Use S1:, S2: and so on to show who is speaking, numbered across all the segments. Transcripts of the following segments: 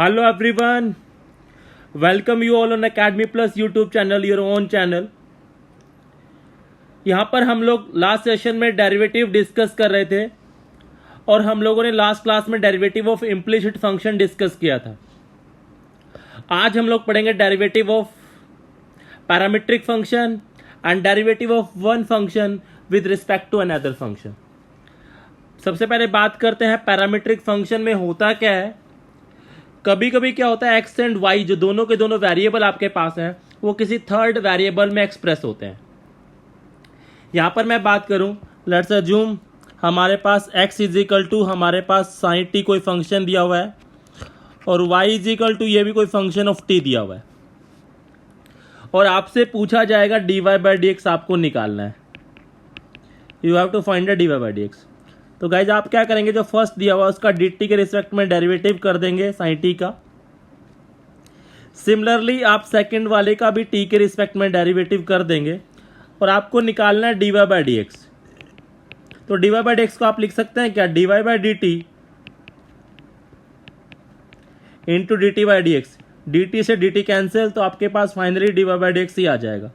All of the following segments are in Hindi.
S1: Hello everyone, welcome you all on Academy Plus YouTube channel, your own channel। यहाँ पर हम लोग लास्ट सेशन में डेरिवेटिव डिस्कस कर रहे थे और हम लोगों ने लास्ट क्लास में derivative of implicit function discuss किया था। आज हम लोग पढ़ेंगे derivative of parametric function and derivative of one function with respect to another function. सबसे पहले बात करते हैं पैरामीट्रिक फंक्शन में होता क्या है। कभी कभी क्या होता है, एक्स एंड वाई जो दोनों के दोनों वेरिएबल आपके पास हैं वो किसी थर्ड वेरिएबल में एक्सप्रेस होते हैं। यहां पर मैं बात करूं, लेट्स अज्यूम हमारे पास x इज इक्वल टू हमारे पास साइन टी कोई फंक्शन दिया हुआ है और y इज इक्वल टू ये भी कोई फंक्शन ऑफ t दिया हुआ है और आपसे पूछा जाएगा dy बाई डी एक्स आपको निकालना है। You have to find the dy by d x. तो गाइज आप क्या करेंगे, जो फर्स्ट दिया हुआ उसका dt के रिस्पेक्ट में डेरिवेटिव कर देंगे साइन टी का। सिमिलरली आप सेकंड वाले का भी t के रिस्पेक्ट में डेरिवेटिव कर देंगे और आपको निकालना है dy बाई डी एक्स। तो dy बाई डी एक्स को आप लिख सकते हैं क्या, dy by d t into d t by d x. D t से डी टी कैंसिल, तो आपके पास finally dy by d x ही आ जाएगा।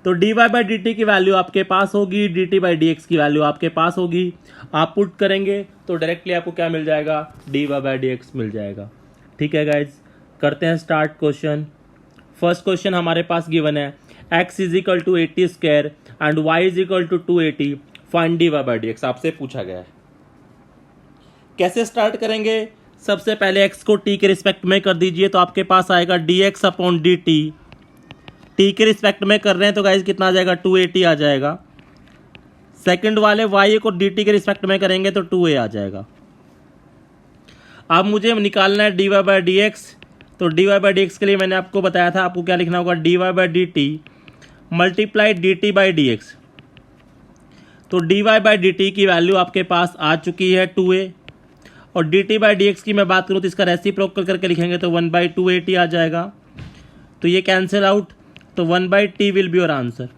S1: तो dy बाई डी टी की वैल्यू आपके पास होगी, dt बाई डी एक्स की वैल्यू आपके पास होगी। आप पुट करेंगे तो डायरेक्टली आपको क्या मिल जाएगा, dy बाई डी एक्स मिल जाएगा। ठीक है गाइज, करते हैं स्टार्ट क्वेश्चन। फर्स्ट क्वेश्चन हमारे पास गिवन है x is equal to 80 square and y is equal to 280, find dy by d x आपसे पूछा गया है। कैसे स्टार्ट करेंगे, सबसे पहले x को t के रिस्पेक्ट में कर दीजिए तो आपके पास आएगा dx अपॉन डी टी के रिस्पेक्ट में कर रहे हैं तो गाइज कितना आ जाएगा, 280 आ जाएगा। सेकंड वाले y को dt के रिस्पेक्ट में करेंगे तो 2a आ जाएगा। अब मुझे निकालना है dy बाई डी एक्स। तो dy बाई डी एक्स के लिए मैंने आपको बताया था आपको क्या लिखना होगा, dy by d T multiply dt by d x. तो dy बाई डी टी की वैल्यू आपके पास आ चुकी है 2a और dt बाई डी एक्स की मैं बात करूँ तो इसका रेसिप्रोकल करके लिखेंगे तो 1/280 आ जाएगा। तो ये कैंसिल आउट, तो 1/t will be your answer.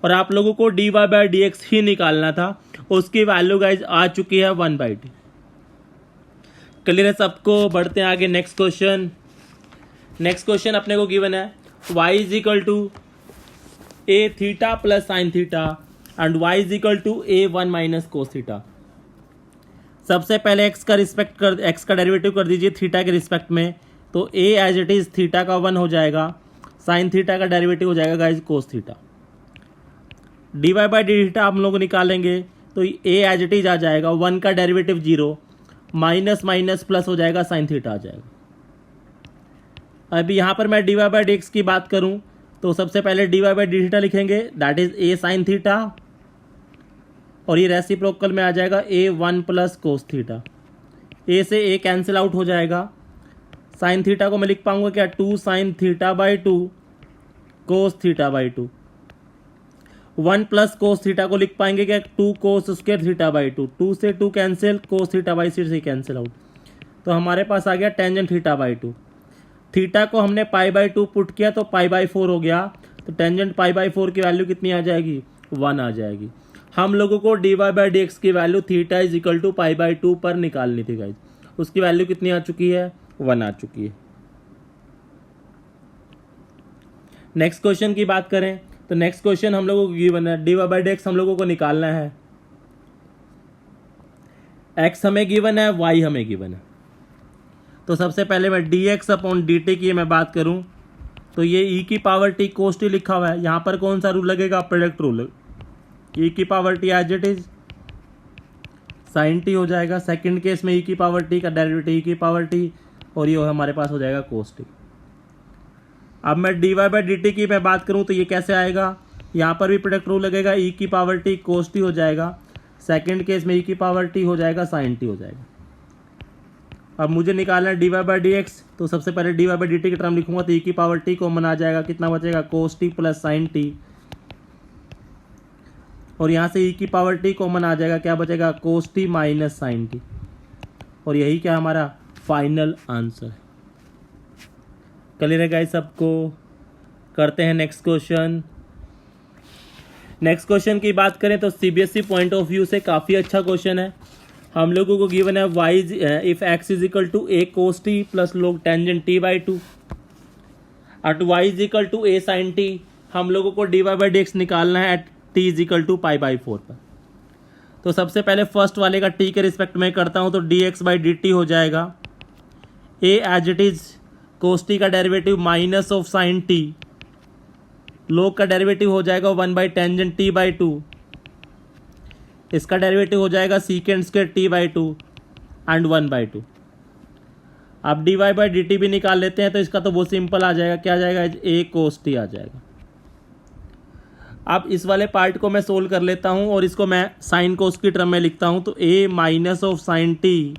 S1: और आप लोगों को dy बाई डी एक्स ही निकालना था, उसकी वैल्यू गाइज आ चुकी है 1/t। क्लियर है सबको, बढ़ते हैं आगे नेक्स्ट क्वेश्चन। नेक्स्ट क्वेश्चन अपने को गिवन है y is equal to a theta plus sine theta and y is equal to a1 minus cos theta. सबसे पहले x का डेरिवेटिव कर दीजिए थीटा के रिस्पेक्ट में, तो a as it is theta का 1 हो जाएगा, साइन थीटा का डेरिवेटिव हो जाएगा guys cos theta. dy by D theta हम लोग निकालेंगे तो a एज इट इज आ जाएगा, 1 का डेरिवेटिव 0 माइनस माइनस प्लस हो जाएगा, साइन थीटा आ जाएगा। अभी यहाँ पर मैं dy बाई डी एक्स की बात करूँ तो सबसे पहले dy बाई डी थीटा लिखेंगे, that is a sine theta और ये रेसिप्रोकल में आ जाएगा a1 plus cos theta. a से a कैंसिल आउट हो जाएगा। साइन थीटा को मैं लिख पाऊंगा क्या, 2 sine theta by 2 cos theta by 2। 1 plus cos theta को लिख पाएंगे क्या, 2 कोस स्क्वायर थीटा बाई 2। 2 से 2 कैंसिल, कोस थीटा बाई से कैंसिल आउट, तो हमारे पास आ गया टेंजेंट थीटा बाई 2। थीटा को हमने पाई बाई 2 पुट किया तो पाई बाई 4 हो गया, तो टेंजेंट पाई बाई 4 की वैल्यू कितनी आ जाएगी, 1 आ जाएगी। हम लोगों को dy बाई डी एक्स की value theta is equal to pi by 2 पर निकालनी थी गाइज। उसकी वैल्यू कितनी आ चुकी है, 1 आ चुकी है। नेक्स्ट क्वेश्चन की बात करें तो नेक्स्ट क्वेश्चन हम लोगों को गिवन है dy बाई डी एक्स हम लोगों को निकालना है। x हमें गिवन है, y हमें गिवन है। तो सबसे पहले मैं dx अपॉन dt की मैं बात करूं तो ये e की पावर t कोस t लिखा हुआ है। यहाँ पर कौन सा रूल लगेगा, प्रोडक्ट रूल। e की power t as it is sine t हो जाएगा। सेकंड केस में e की पावर t का डेरिवेटिव e की पावर t और ये हमारे पास हो जाएगा कोस t। अब मैं dy बाई डी टी की मैं बात करूं तो ये कैसे आएगा, यहाँ पर भी प्रोडक्ट रूल लगेगा, e की पावर t कोस t हो जाएगा। सेकंड केस में e की पावर t हो जाएगा, साइन t हो जाएगा। अब मुझे निकालना है dy बाई डी एक्स, तो सबसे पहले dy बाई डी टी की टर्म लिखूंगा तो e की पावर t कॉमन आ जाएगा, कितना बचेगा, कोस t प्लस साइन t। और यहाँ से e की पावर t कॉमन आ जाएगा, क्या बचेगा, कोस t माइनस साइन t। और यही क्या हमारा फाइनल आंसर है। क्लियर है गाइस सबको, करते हैं नेक्स्ट क्वेश्चन। नेक्स्ट क्वेश्चन की बात करें तो सीबीएसई पॉइंट ऑफ व्यू से काफ़ी अच्छा क्वेश्चन है। हम लोगों को गिवन है y if x is equal to a cos t प्लस log tangent t by 2 at y is equal to a sin t। हम लोगों को dy बाई dx निकालना है at t is equal to pi by 4 पर। तो सबसे पहले फर्स्ट वाले का t के रिस्पेक्ट में करता हूँ, तो dx बाई dt हो जाएगा a as it is cos t का derivative minus of sin t, log का डेरिवेटिव हो जाएगा 1 बाई टेंजेंट t बाई 2, इसका डेरिवेटिव हो जाएगा secant square t by 2 and 1 by 2। आप dy बाई dt भी निकाल लेते हैं तो इसका तो बहुत सिंपल आ जाएगा, क्या आ जाएगा a cos t आ जाएगा। अब इस वाले पार्ट को मैं सोल्व कर लेता हूं और इसको मैं साइन कोस की टर्म में लिखता हूं, तो a minus of sine t,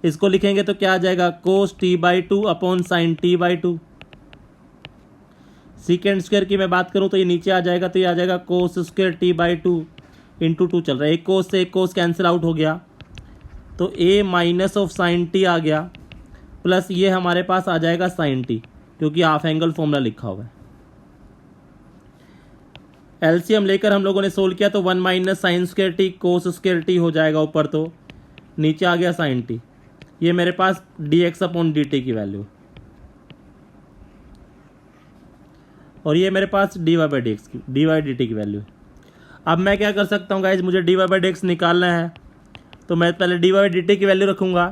S1: इसको लिखेंगे तो क्या आ जाएगा cos t by 2 upon sine t by 2। Secant square की मैं बात करूं तो ये नीचे आ जाएगा, तो ये आ जाएगा cos square t by 2 into 2 चल रहा है, एक कोस से एक कोस कैंसिल आउट हो गया, तो a minus of sine t आ गया, प्लस ये हमारे पास आ जाएगा साइन t, क्योंकि हाफ एंगल फॉर्मूला लिखा हुआ है। एलसीएम लेकर हम लोगों ने सोल्व किया तो 1 minus sine square T cos square T हो जाएगा ऊपर, तो नीचे आ गया साइन टी। ये मेरे पास dx अपॉन dt की वैल्यू, और ये मेरे पास dy बाई dx की dy dt की वैल्यू है। अब मैं क्या कर सकता हूँ गाइज, मुझे dy बाई dx निकालना है, तो मैं पहले dy बाई dt की वैल्यू रखूँगा,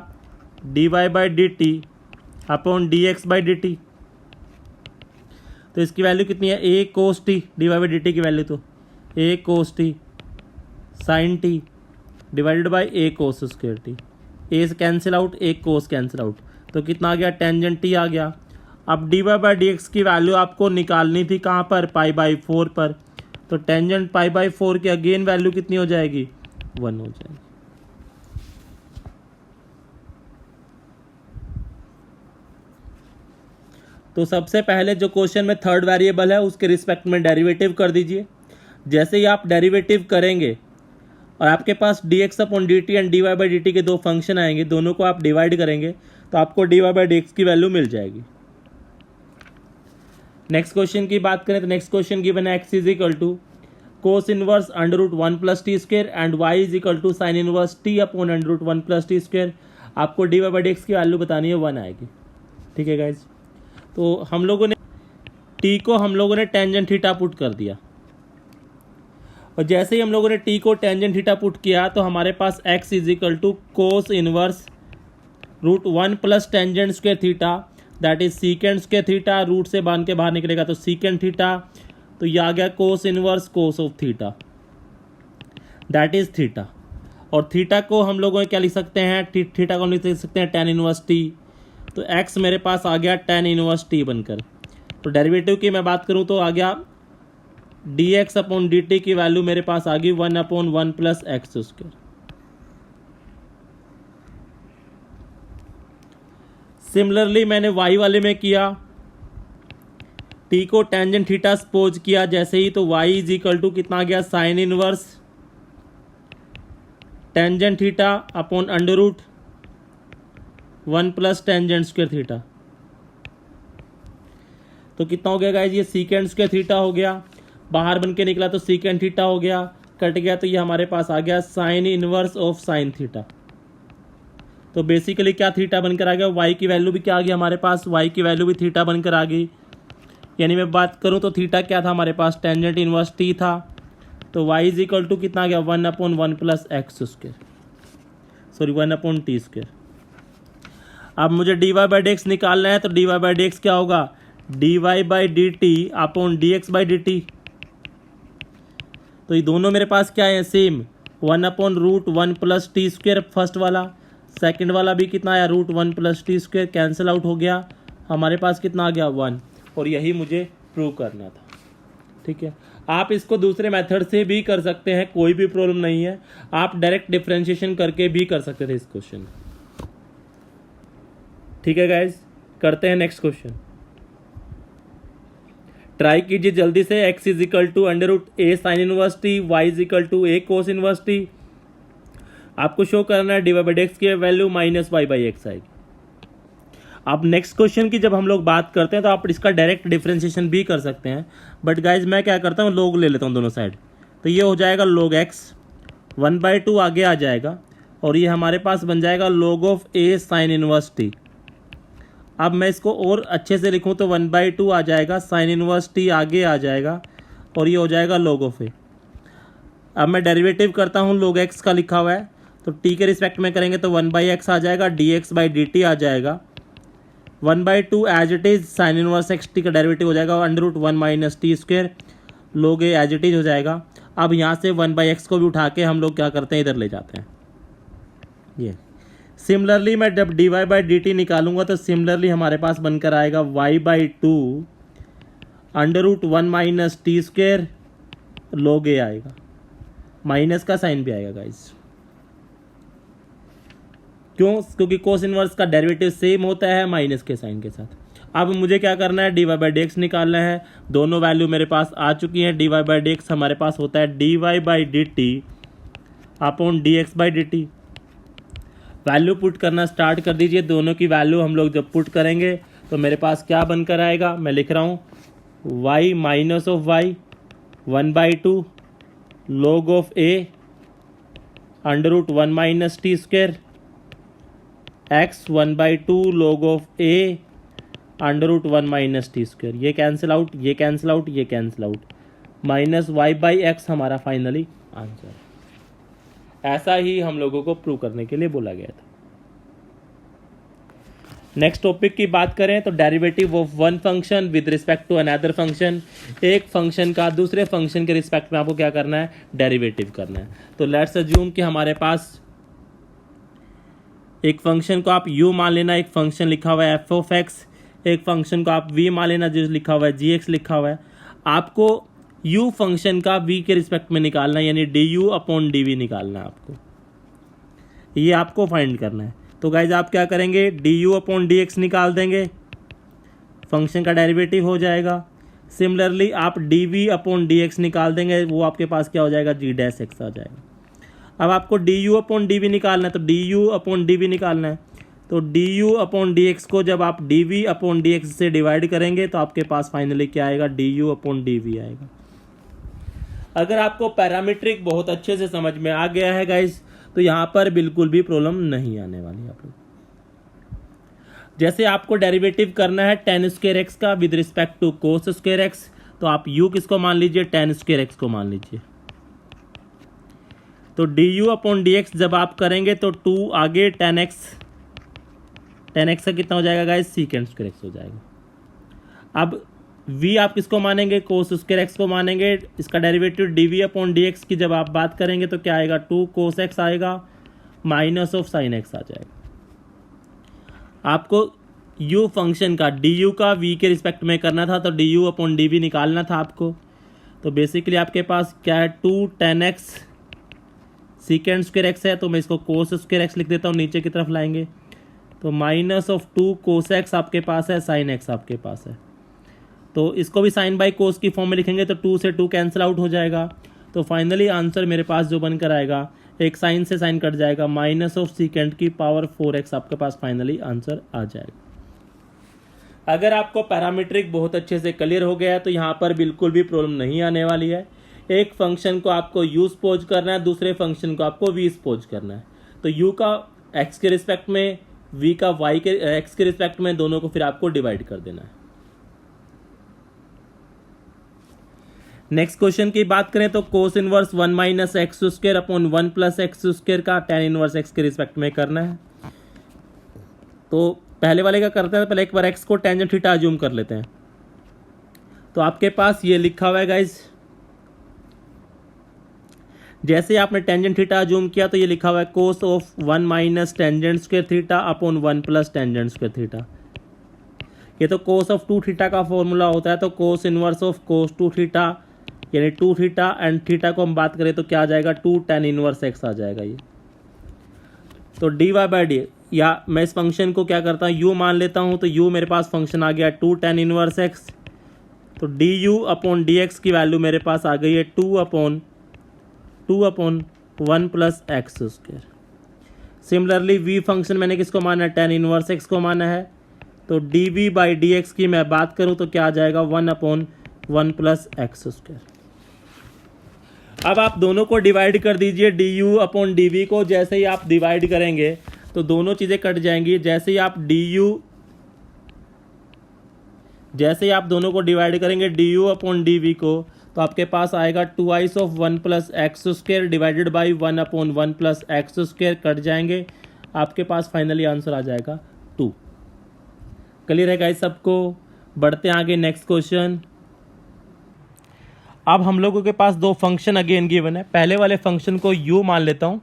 S1: dy by dt upon dx by dt। तो इसकी वैल्यू कितनी है a cos t, dy by dt की वैल्यू तो a cos t sin t divided by a cos square t, a से cancel out, a cos cancel out, तो कितना आ गया टेंजेंट t आ गया। अब dy बाई dx की वैल्यू आपको निकालनी थी कहाँ पर, पाई बाई 4 पर, तो टेंजेंट पाई बाई 4 की अगेन वैल्यू कितनी हो जाएगी 1 हो जाएगी। तो सबसे पहले जो क्वेश्चन में थर्ड वेरिएबल है उसके रिस्पेक्ट में डेरिवेटिव कर दीजिए। जैसे ही आप डेरिवेटिव करेंगे और आपके पास dx upon dt and dy by dt के दो फंक्शन आएंगे, दोनों को आप डिवाइड करेंगे तो आपको dy बाई dx की वैल्यू मिल जाएगी। नेक्स्ट क्वेश्चन की बात करें तो नेक्स्ट क्वेश्चन गिवन है x is equal to cos inverse under root 1 plus t square and y is equal to sine inverse t upon under root 1 plus t square. आपको dy बाई dx की वैल्यू बतानी है 1 आएगी। ठीक है गाइज, तो हम लोगों ने t को टेंजेंट थीटा पुट कर दिया, और जैसे ही हम लोगों ने t को टेंजेंट थीटा पुट किया तो हमारे पास x is equal to cos inverse root 1 plus tangent square theta, that is secant square theta, root से बांध के बाहर निकलेगा तो सीकेंड थीटा, तो ये आ गया cos inverse cos of theta, that is theta. और थीटा को हम लोगों क्या लिख सकते हैं, थीटा को लिख सकते हैं टेन इनवर्स टी, तो x मेरे पास आ गया टेन इनवर्स टी बनकर। तो डेरिवेटिव की मैं बात करूं तो आ गया dx अपॉन dt की वैल्यू मेरे पास आ गई 1 upon 1 plus x square. Similarly मैंने y वाले में किया, t को टेंजेंट थीटा सपोज किया जैसे ही, तो y इज इक्वल टू कितना आ गया sine inverse tangent theta upon under root 1 plus tangent square theta. तो कितना हो गया गाइज, ये सीकेंड स्क्वायर थीटा हो गया, बाहर बन के निकला तो सीकेंड थीटा हो गया, कट गया तो ये हमारे पास आ गया sine inverse of sine theta. तो बेसिकली क्या थीटा बनकर आ गया, y की वैल्यू भी क्या आ गई हमारे पास, y की वैल्यू भी थीटा बनकर आ गई। यानी मैं बात करूं तो थीटा क्या था हमारे पास, टेंजेंट इनवर्स t था, तो y इज इक्वल टू कितना आ गया 1 upon 1 plus x square, sorry 1 upon T square. अब मुझे dy बाई dx निकालना है, तो dy बाई dx क्या होगा, dy by dt upon dx by dt। तो ये दोनों मेरे पास क्या है same, 1 upon root 1 plus t square first वाला, सेकंड वाला भी कितना आया root 1 plus t square, cancel out हो गया, हमारे पास कितना आ गया 1, और यही मुझे प्रूव करना था। ठीक है, आप इसको दूसरे मेथड से भी कर सकते हैं, कोई भी प्रॉब्लम नहीं है, आप डायरेक्ट डिफरेंशिएशन करके भी कर सकते थे इस क्वेश्चन। ठीक है गाइज, करते हैं नेक्स्ट क्वेश्चन। ट्राई कीजिए जल्दी से। x is equal to under root a sine inverse t, y is equal to a cos inverse t. आपको शो करना है डी वाई बाई एक्स की value minus y by x आएगी। अब नेक्स्ट क्वेश्चन की जब हम लोग बात करते हैं तो आप इसका डायरेक्ट डिफरेंशिएशन भी कर सकते हैं, बट गाइज मैं क्या करता हूँ लोग ले लेता हूँ दोनों साइड, तो ये हो जाएगा log x 1/2 आगे आ जाएगा और ये हमारे पास बन जाएगा log of a sign inverse t। अब मैं इसको और अच्छे से लिखूं तो 1/2 आ जाएगा, साइन इनवर्स t आगे आ जाएगा और ये हो जाएगा log ऑफ a। अब मैं डेरिवेटिव करता हूँ, log x का लिखा हुआ है तो t के रिस्पेक्ट में करेंगे तो 1/x आ जाएगा, dx/dt आ जाएगा। 1/2 as it is sine inverse x t का डेरिवेटिव हो जाएगा √1 - t², log a as it is हो जाएगा। अब यहाँ से 1/x को भी उठा के हम लोग क्या करते हैं, इधर ले जाते हैं। ये सिमिलरली मैं जब dy/dt निकालूंगा तो सिमिलरली हमारे पास बनकर आएगा y/2 √1 - t² log a आएगा, माइनस का साइन भी आएगा गाइस। क्यों? क्योंकि कोस इनवर्स का डेरिवेटिव सेम होता है माइनस के साइन के साथ। अब मुझे क्या करना है, dy/dx निकालना है। दोनों वैल्यू मेरे पास आ चुकी हैं। dy/dx हमारे पास होता है dy/dt upon dx/dt। Value put करना स्टार्ट कर दीजिए। दोनों की वैल्यू हम लोग जब पुट करेंगे तो मेरे पास क्या बनकर आएगा, मैं लिख रहा हूँ y minus of y 1/2 log of a √1 - t² x 1/2 log of a √1 - t²। ये कैंसिल आउट, ये कैंसिल आउट, ये कैंसिल आउट, माइनस y/x हमारा फाइनली आंसर। ऐसा ही हम लोगों को प्रूव करने के लिए बोला गया था। नेक्स्ट टॉपिक की बात करें तो derivative of one function with respect to another function. एक फंक्शन का दूसरे फंक्शन के रिस्पेक्ट में आपको क्या करना है, डेरिवेटिव करना है। तो लेट्स अज्यूम कि हमारे पास एक फंक्शन को आप u मान लेना, एक फंक्शन लिखा हुआ है f(x), एक फंक्शन को आप v मान लेना जो लिखा हुआ है gx लिखा हुआ है। आपको u फंक्शन का v के रिस्पेक्ट में निकालना है, यानी du/dv निकालना है आपको, ये आपको फाइंड करना है। तो गाइज आप क्या करेंगे, du/dx निकाल देंगे, फंक्शन का डेरिवेटिव हो जाएगा। सिमिलरली आप dv/dx निकाल देंगे, वो आपके पास क्या हो जाएगा, g'(x) आ जाएगा। अब आपको du/dv निकालना है तो du/dv निकालना है। तो du/dx को जब आप dv/dx से डिवाइड करेंगे तो आपके पास फाइनली क्या आएगा, du/dv आएगा। अगर आपको पैरामीट्रिक बहुत अच्छे से समझ में आ गया है गाइस तो यहाँ पर बिल्कुल भी प्रॉब्लम नहीं आने वाली आप लोग। जैसे आपको डेरिवेटिव करना है tan² x का with respect to cos² x, तो आप u किसको मान लीजिए, tan² x को मान लीजिए। तो du/dx जब आप करेंगे तो 2 आगे tan x का कितना हो जाएगा गाइस, sec² x हो जाएगा। अब v आप किसको मानेंगे, cos² x को मानेंगे। इसका डेरिवेटिव dv/dx की जब आप बात करेंगे तो क्या आएगा, 2 cos x आएगा माइनस ऑफ sin x आ जाएगा। आपको u फंक्शन का du का v के रिस्पेक्ट में करना था तो du/dv निकालना था आपको। तो बेसिकली आपके पास क्या है, 2 tan x sec² x है, तो मैं इसको cos² x लिख देता हूँ, नीचे की तरफ लाएंगे तो माइनस ऑफ 2 cos x आपके पास है, sin x आपके पास है। तो इसको भी साइन बाई कोस की फॉर्म में लिखेंगे तो 2 से 2 कैंसिल आउट हो जाएगा। तो फाइनली आंसर मेरे पास जो बनकर आएगा, एक साइन से साइन कट जाएगा, माइनस ऑफ sec⁴x आपके पास फाइनली आंसर आ जाएगा। अगर आपको पैरामीट्रिक बहुत अच्छे से क्लियर हो गया है तो यहाँ पर बिल्कुल भी प्रॉब्लम नहीं आने वाली है। एक फंक्शन को आपको u सपोज करना है, दूसरे फंक्शन को आपको v सपोज करना है। तो u का x के रिस्पेक्ट में, v का x के रिस्पेक्ट में, दोनों को फिर आपको डिवाइड कर देना है। नेक्स्ट क्वेश्चन की बात करें तो cos inverse 1 - x² upon 1 + x² का tan इनवर्स x के रिस्पेक्ट में करना है। तो पहले वाले का करते हैं, पहले एक बार x को टेंजेंट थीटा अज्यूम कर लेते हैं। तो आपके पास ये लिखा हुआ है गाइज, जैसे आपने टेंजेंट थीटा अज्यूम किया तो ये लिखा हुआ है cos of 1 - tangent theta upon 1 + tangent theta. ये तो cos ऑफ 2 थीटा का फॉर्मूला होता है। तो cos inverse of cos 2 theta यानी 2 थीटा एंड थीटा को हम बात करें तो क्या आ जाएगा, 2 tan इनवर्स x आ जाएगा ये। तो dy/d, या मैं इस फंक्शन को क्या करता हूँ, u मान लेता हूँ। तो u मेरे पास फंक्शन आ गया 2 tan इनवर्स x। तो du/dx की वैल्यू मेरे पास आ गई है 2/1 + x²। सिमिलरली v फंक्शन मैंने किसको माना है, tan इनवर्स x को माना है। तो dv/dx की मैं बात करूं तो क्या आ जाएगा, 1/1 + x²। अब आप दोनों को डिवाइड कर दीजिए d u upon d v को। जैसे ही आप डिवाइड करेंगे तो दोनों चीज़ें कट जाएंगी। जैसे ही आप दोनों को डिवाइड करेंगे d u upon d v को, तो आपके पास आएगा 2i of 1 plus x square divided by 1 upon 1 plus x square, cut जाएंगे। आपके पास फाइनली आंसर आ जाएगा 2। क्लियर है गाइस सबको? बढ़ते हैं आगे नेक्स्ट क्वेश्चन। अब हम लोगों के पास दो फंक्शन अगेन गिवन है। पहले वाले फंक्शन को u मान लेता हूं,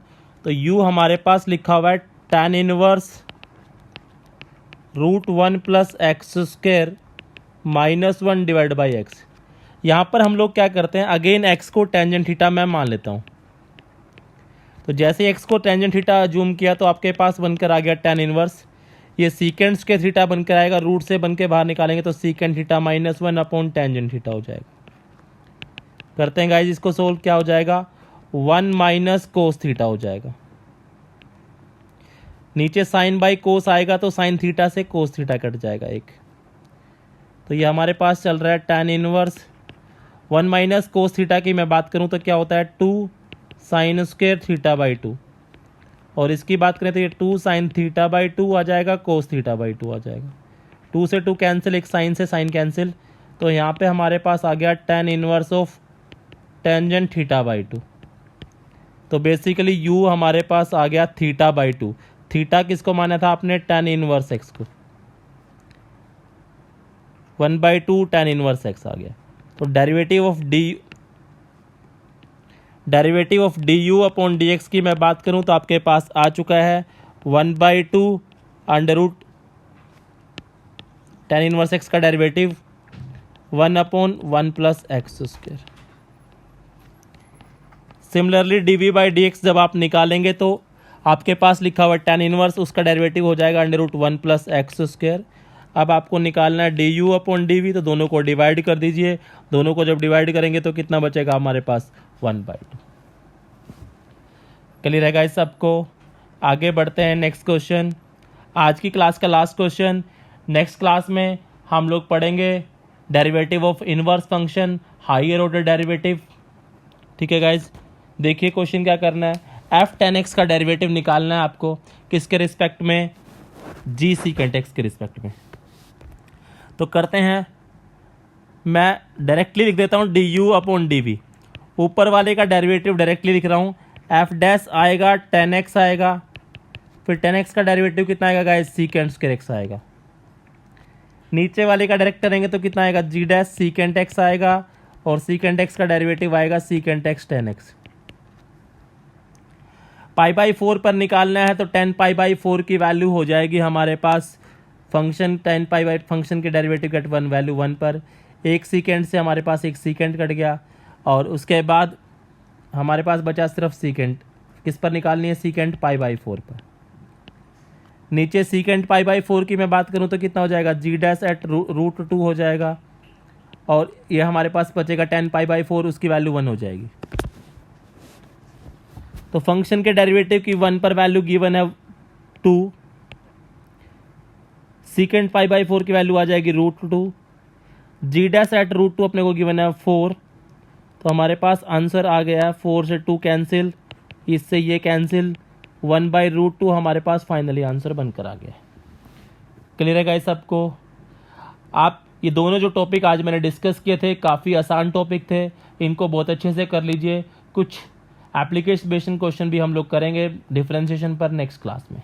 S1: तो u हमारे पास लिखा हुआ है tan inverse √1 plus x square -1 divide by x. यहाँ पर हम लोग क्या करते हैं, अगेन x को टेंजेंट थीटा मैं मान लेता हूँ। तो जैसे x को टेंजेंट थीटा जूम किया तो आपके पास बनकर आ गया tan इनवर्स। ये सीकेंड्स के थीटा बनकर आएगा, रूट से बन के बाहर निकालेंगे तो secant theta -1 upon tangent theta हो जाएगा। करते हैं गाइज इसको सोल्व, क्या हो जाएगा 1 माइनस कोस थीटा हो जाएगा। नीचे साइन बाई कोस आएगा तो साइन थीटा से कोस थीटा कट जाएगा एक। तो ये हमारे पास चल रहा है tan inverse 1 minus cos theta की मैं बात करूं तो क्या होता है 2 साइन स्क्वायर थीटा बाई 2, और इसकी बात करें तो ये 2 साइन थीटा बाई 2 आ जाएगा, कोस थीटा बाई 2 आ जाएगा। 2 से 2 कैंसिल, एक साइन से साइन कैंसिल, तो यहाँ पे हमारे पास आ गया tan inverse of tangent theta by 2। तो बेसिकली u हमारे पास आ गया थीटा बाई 2। थीटा किसको माना था आपने, tan इनवर्स x को, 1/2 tan इनवर्स x आ गया। तो derivative of D u upon D x की मैं बात करूं तो आपके पास आ चुका है 1/2 under root tan inverse x का derivative 1 upon 1 plus x square. Similarly d v by d x जब आप निकालेंगे तो आपके पास लिखा हुआ tan इनवर्स, उसका डेरिवेटिव हो जाएगा under root 1 plus x square. अब आपको निकालना है d u upon d v, तो दोनों को डिवाइड कर दीजिए। दोनों को जब डिवाइड करेंगे तो कितना बचेगा हमारे पास 1/2। क्लियर है गाइस सबको? आगे बढ़ते हैं नेक्स्ट क्वेश्चन, आज की क्लास का लास्ट क्वेश्चन। नेक्स्ट क्लास में हम लोग पढ़ेंगे derivative of inverse function, higher order derivative. ठीक है गाइस, देखिए क्वेश्चन क्या करना है, f tan x का डेरिवेटिव निकालना है आपको, किसके रिस्पेक्ट में, g सीकेंट x के रिस्पेक्ट में। तो करते हैं, मैं डायरेक्टली लिख देता हूँ d u upon d v. ऊपर वाले का डेरिवेटिव डायरेक्टली लिख रहा हूँ, एफ डैश आएगा tan x आएगा, फिर tan x का डेरिवेटिव कितना आएगा गाइस, सीकेंट स्क्वायर x आएगा। नीचे वाले का डायरेक्ट करेंगे तो कितना आएगा, g डैश सीकेंट x आएगा, और सीकेंट x का डेरिवेटिव आएगा सीकेंट x tan x। π/4 पर निकालना है तो tan π/4 की वैल्यू हो जाएगी हमारे पास फंक्शन tan π फंक्शन के डेरिवेटिव गेट 1 वैल्यू 1 पर। एक सीकेंड से हमारे पास एक सीकेंड कट गया, और उसके बाद हमारे पास बचा सिर्फ सीकेंड। किस पर निकालनी है, सीकेंड π/4 पर। नीचे सीकेंड π/4 की मैं बात करूं तो कितना हो जाएगा, g डैश एट √2 हो जाएगा, और ये हमारे पास बचेगा tan π/4, उसकी वैल्यू 1 हो जाएगी। तो फंक्शन के डेरिवेटिव की 1 पर वैल्यू गिवन है 2, सीकेंड π/4 की वैल्यू आ जाएगी √2, g डैश एट √2 अपने को गिवन है 4। तो हमारे पास आंसर आ गया है 4 से 2 कैंसिल, इससे ये कैंसिल, 1/√2 हमारे पास फाइनली आंसर बनकर आ गया। क्लियर है गाइस सबको? आप ये दोनों जो टॉपिक आज मैंने डिस्कस किए थे काफ़ी आसान टॉपिक थे, इनको बहुत अच्छे से कर लीजिए। कुछ एप्लीकेशन क्वेश्चन भी हम लोग करेंगे डिफरेंशिएशन पर नेक्स्ट क्लास में।